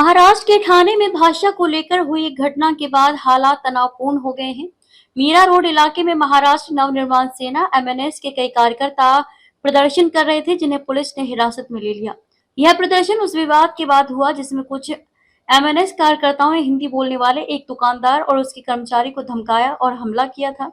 महाराष्ट्र के ठाणे में भाषा को लेकर हुई एक घटना के बाद हालात तनावपूर्ण हो गए हैं। मीरा रोड इलाके में महाराष्ट्र नवनिर्माण सेना एमएनएस के कई कार्यकर्ता प्रदर्शन कर रहे थे, जिन्हें पुलिस ने हिरासत में ले लिया। यह प्रदर्शन उस विवाद के बाद हुआ जिसमें कुछ एमएनएस कार्यकर्ताओं ने हिंदी बोलने वाले एक दुकानदार और उसके कर्मचारी को धमकाया और हमला किया था।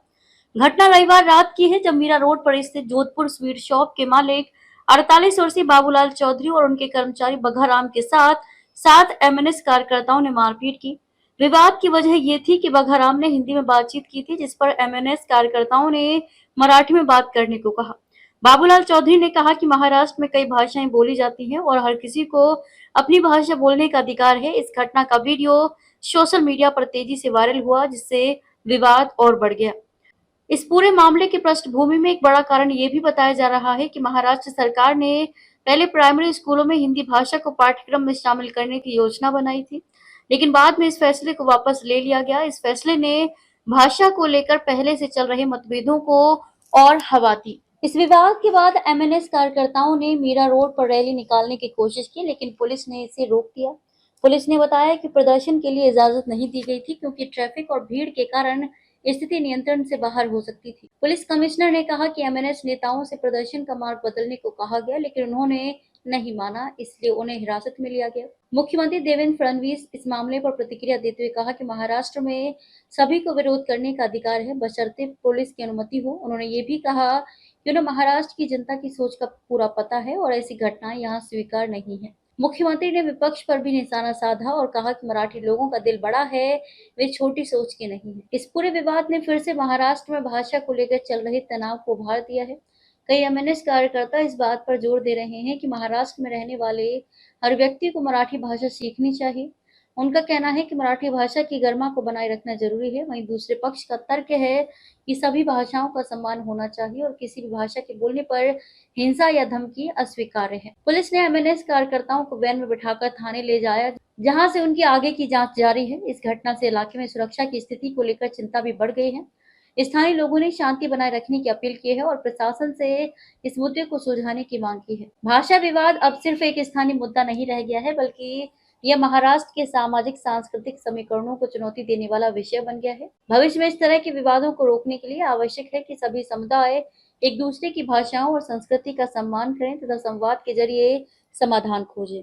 घटना रविवार रात की है, जब मीरा रोड पर स्थित जोधपुर स्वीट शॉप के मालिक 48 वर्षीय बाबूलाल चौधरी और उनके कर्मचारी बघाराम के साथ 7 एमएनएस कार्यकर्ताओं ने मारपीट की। विवाद की वजह ये थी कि बघाराम ने हिंदी में बातचीत की थी, जिस पर एमएनएस कार्यकर्ताओं ने मराठी में बात करने को कहा। बाबूलाल चौधरी ने कहा कि महाराष्ट्र में कई भाषाएं बोली जाती हैं और हर किसी को अपनी भाषा बोलने का अधिकार है। इस घटना का वीडियो सोशल मीडिया पर तेजी से वायरल हुआ, जिससे विवाद और बढ़ गया। इस पूरे मामले की पृष्ठभूमि में एक बड़ा कारण ये भी बताया जा रहा है कि महाराष्ट्र सरकार ने पहले प्राइमरी स्कूलों में हिंदी भाषा को पाठ्यक्रम में शामिल करने की योजना बनाई थी, लेकिन बाद में इस फैसले को वापस ले लिया गया। इस फैसले ने भाषा को लेकर पहले से चल रहे मतभेदों को और हवा दी। इस विवाद के बाद एमएनएस कार्यकर्ताओं ने मीरा रोड पर रैली निकालने की कोशिश की, लेकिन पुलिस ने इसे रोक दिया। पुलिस ने बताया कि प्रदर्शन के लिए इजाजत नहीं दी गई थी, क्योंकि ट्रैफिक और भीड़ के कारण स्थिति नियंत्रण से बाहर हो सकती थी। पुलिस कमिश्नर ने कहा कि एमएनएस नेताओं से प्रदर्शन का मार्ग बदलने को कहा गया, लेकिन उन्होंने नहीं माना, इसलिए उन्हें हिरासत में लिया गया। मुख्यमंत्री देवेंद्र फडणवीस इस मामले पर प्रतिक्रिया देते हुए कहा कि महाराष्ट्र में सभी को विरोध करने का अधिकार है, बशर्ते पुलिस की अनुमति हो। उन्होंने ये भी कहा कि उन्हें महाराष्ट्र की जनता की सोच का पूरा पता है और ऐसी घटनाएं यहाँ स्वीकार नहीं है। मुख्यमंत्री ने विपक्ष पर भी निशाना साधा और कहा कि मराठी लोगों का दिल बड़ा है, वे छोटी सोच के नहीं है। इस पूरे विवाद ने फिर से महाराष्ट्र में भाषा को लेकर चल रहे तनाव को उभार दिया है। कई एमएनएस कार्यकर्ता इस बात पर जोर दे रहे हैं कि महाराष्ट्र में रहने वाले हर व्यक्ति को मराठी भाषा सीखनी चाहिए। उनका कहना है कि मराठी भाषा की गरिमा को बनाए रखना जरूरी है। वहीं दूसरे पक्ष का तर्क है कि सभी भाषाओं का सम्मान होना चाहिए और किसी भी भाषा के बोलने पर हिंसा या धमकी अस्वीकार्य है। पुलिस ने एमएनएस कार्यकर्ताओं को वैन में बिठाकर थाने ले जाया, जहां से उनकी आगे की जांच जारी है। इस घटना से इलाके में सुरक्षा की स्थिति को लेकर चिंता भी बढ़ गई है। स्थानीय लोगों ने शांति बनाए रखने की अपील की है और प्रशासन से इस मुद्दे को सुलझाने की मांग की है। भाषा विवाद अब सिर्फ एक स्थानीय मुद्दा नहीं रह गया है, बल्कि यह महाराष्ट्र के सामाजिक सांस्कृतिक समीकरणों को चुनौती देने वाला विषय बन गया है। भविष्य में इस तरह के विवादों को रोकने के लिए आवश्यक है कि सभी समुदाय एक दूसरे की भाषाओं और संस्कृति का सम्मान करें तथा संवाद के जरिए समाधान खोजें।